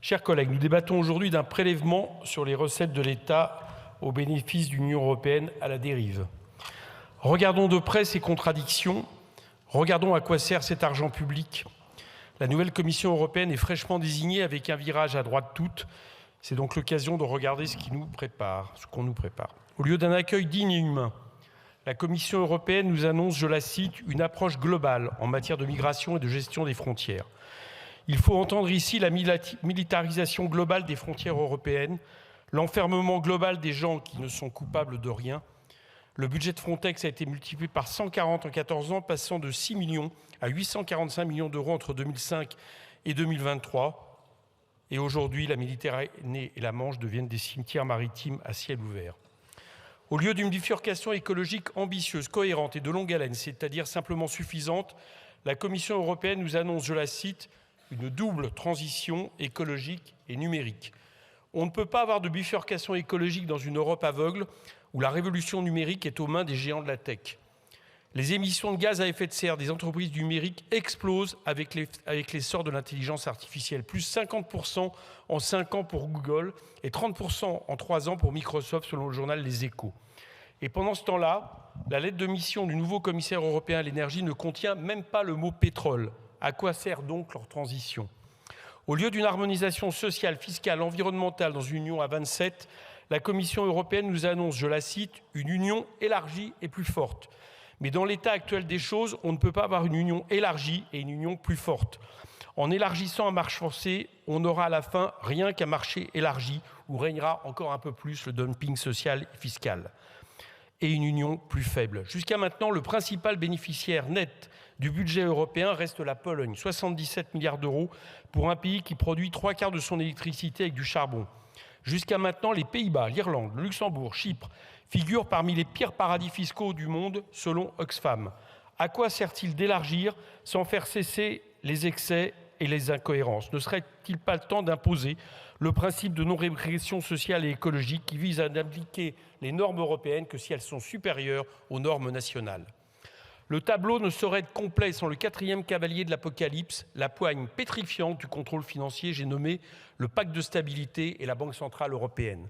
Chers collègues, nous débattons aujourd'hui d'un prélèvement sur les recettes de l'État au bénéfice d'une Union européenne à la dérive. Regardons de près ces contradictions, regardons à quoi sert cet argent public. La nouvelle Commission européenne est fraîchement désignée avec un virage à droite toute. C'est donc l'occasion de regarder ce qu'on nous prépare. Au lieu d'un accueil digne et humain, la Commission européenne nous annonce, je la cite, une approche globale en matière de migration et de gestion des frontières. Il faut entendre ici la militarisation globale des frontières européennes, l'enfermement global des gens qui ne sont coupables de rien. Le budget de Frontex a été multiplié par 140 en 14 ans, passant de 6 millions à 845 millions d'euros entre 2005 et 2023. Et aujourd'hui, la Méditerranée et la Manche deviennent des cimetières maritimes à ciel ouvert. Au lieu d'une bifurcation écologique ambitieuse, cohérente et de longue haleine, c'est-à-dire simplement suffisante, la Commission européenne nous annonce, je la cite, une double transition écologique et numérique. On ne peut pas avoir de bifurcation écologique dans une Europe aveugle où la révolution numérique est aux mains des géants de la tech. Les émissions de gaz à effet de serre des entreprises du numérique explosent avec l'essor de l'intelligence artificielle. Plus 50% en 5 ans pour Google et 30% en 3 ans pour Microsoft, selon le journal Les Échos. Et pendant ce temps-là, la lettre de mission du nouveau commissaire européen à l'énergie ne contient même pas le mot pétrole. À quoi sert donc leur transition? Au lieu d'une harmonisation sociale, fiscale, environnementale dans une union à 27, la Commission européenne nous annonce, je la cite, une union élargie et plus forte. Mais dans l'état actuel des choses, on ne peut pas avoir une union élargie et une union plus forte. En élargissant à marche forcée, on n'aura à la fin rien qu'un marché élargi où régnera encore un peu plus le dumping social et fiscal. Et une union plus faible. Jusqu'à maintenant, le principal bénéficiaire net du budget européen reste la Pologne, 77 milliards d'euros pour un pays qui produit 3/4 de son électricité avec du charbon. Jusqu'à maintenant, les Pays-Bas, l'Irlande, le Luxembourg, Chypre figurent parmi les pires paradis fiscaux du monde selon Oxfam. À quoi sert-il d'élargir sans faire cesser les excès et les incohérences? Ne serait-il pas le temps d'imposer le principe de non-régression sociale et écologique qui vise à n'appliquer les normes européennes que si elles sont supérieures aux normes nationales? Le tableau ne saurait être complet sans le 4e cavalier de l'Apocalypse, la poigne pétrifiante du contrôle financier, j'ai nommé le pacte de stabilité et la Banque centrale européenne.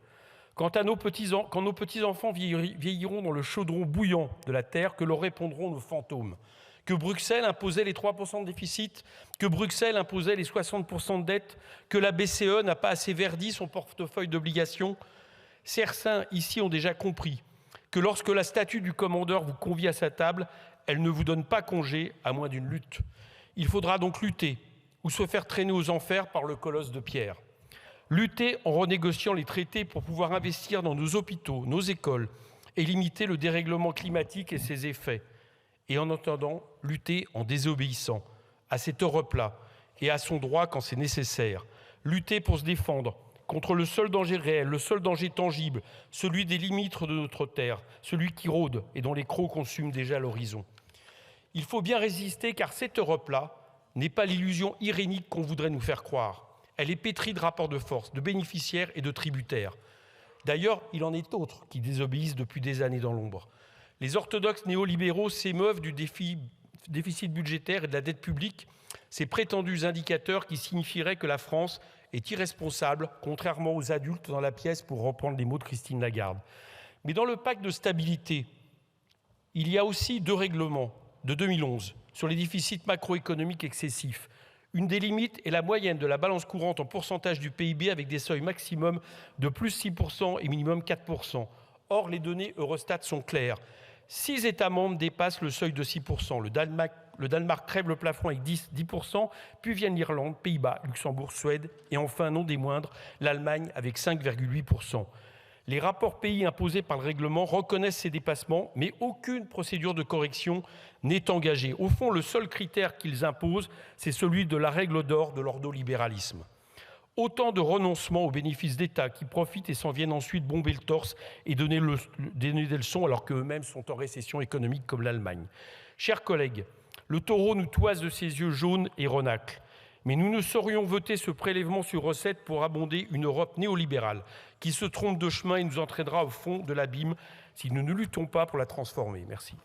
Quand nos petits-enfants vieilliront dans le chaudron bouillant de la Terre, que leur répondront nos fantômes? Que Bruxelles imposait les 3% de déficit, que Bruxelles imposait les 60% de dette, que la BCE n'a pas assez verdi son portefeuille d'obligations? Certains ici ont déjà compris que lorsque la statue du commandeur vous convie à sa table, elle ne vous donne pas congé à moins d'une lutte. Il faudra donc lutter ou se faire traîner aux enfers par le colosse de pierre. Lutter en renégociant les traités pour pouvoir investir dans nos hôpitaux, nos écoles et limiter le dérèglement climatique et ses effets. Et en attendant, lutter en désobéissant à cette Europe-là et à son droit quand c'est nécessaire. Lutter pour se défendre contre le seul danger réel, le seul danger tangible, celui des limites de notre terre, celui qui rôde et dont les crocs consument déjà l'horizon. Il faut bien résister car cette Europe-là n'est pas l'illusion irénique qu'on voudrait nous faire croire. Elle est pétrie de rapports de force, de bénéficiaires et de tributaires. D'ailleurs, il en est d'autres qui désobéissent depuis des années dans l'ombre. Les orthodoxes néolibéraux s'émeuvent du déficit budgétaire et de la dette publique, ces prétendus indicateurs qui signifieraient que la France est irresponsable, contrairement aux adultes dans la pièce, pour reprendre les mots de Christine Lagarde. Mais dans le pacte de stabilité, il y a aussi 2 règlements de 2011 sur les déficits macroéconomiques excessifs. Une des limites est la moyenne de la balance courante en pourcentage du PIB avec des seuils maximum de plus 6% et minimum 4%. Or, les données Eurostat sont claires. 6 États membres dépassent le seuil de 6%. Le Danemark crève le plafond avec 10%, puis viennent l'Irlande, Pays-Bas, Luxembourg, Suède et enfin, non des moindres, l'Allemagne avec 5,8%. Les rapports pays imposés par le règlement reconnaissent ces dépassements, mais aucune procédure de correction n'est engagée. Au fond, le seul critère qu'ils imposent, c'est celui de la règle d'or de l'ordolibéralisme. Autant de renoncements aux bénéfices d'État qui profitent et s'en viennent ensuite bomber le torse et donner des leçons alors qu'eux-mêmes sont en récession économique comme l'Allemagne. Chers collègues, le taureau nous toise de ses yeux jaunes et renacle. Mais nous ne saurions voter ce prélèvement sur recettes pour abonder une Europe néolibérale qui se trompe de chemin et nous entraînera au fond de l'abîme si nous ne luttons pas pour la transformer. Merci.